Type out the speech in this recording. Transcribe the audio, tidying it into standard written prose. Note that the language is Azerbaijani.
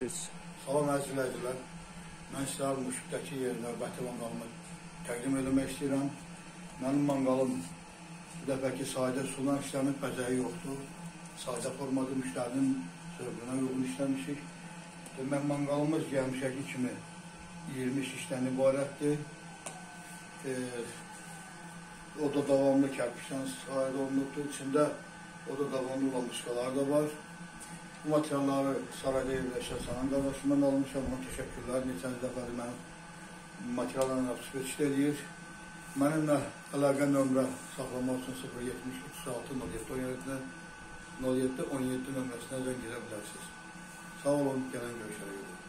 Salam əzizləyicilər, mən sizə Muşqdəki yerinə növbəti manqalımı təqdim eləmək istəyirəm. Mənim manqalım bu dəfəki sadə sunan işləmir, bəzəyi yoxdur. Sadə formada müştərinin zövqünə uyğun işləmişik. Demək, manqalımız gəlmişəki kimi 20 şişdən ibarətdir. O da davamlı kərpişdən istifadə olunubdur. İçində o da davamlı olan muskalar da var. Bu materialları Sarayda yerləşən Sanan qardaşımdan almışam. Ona təşəkkürlər. Neçənci dəfədir mənim materiallarla çıxış edir. Mənimlə əlaqə nömrə saxlamaq üçün 070 36 07 17 17 nömrəsinə zəng edə bilərsiniz. Sağ olun, gələn görüşlərə gedin.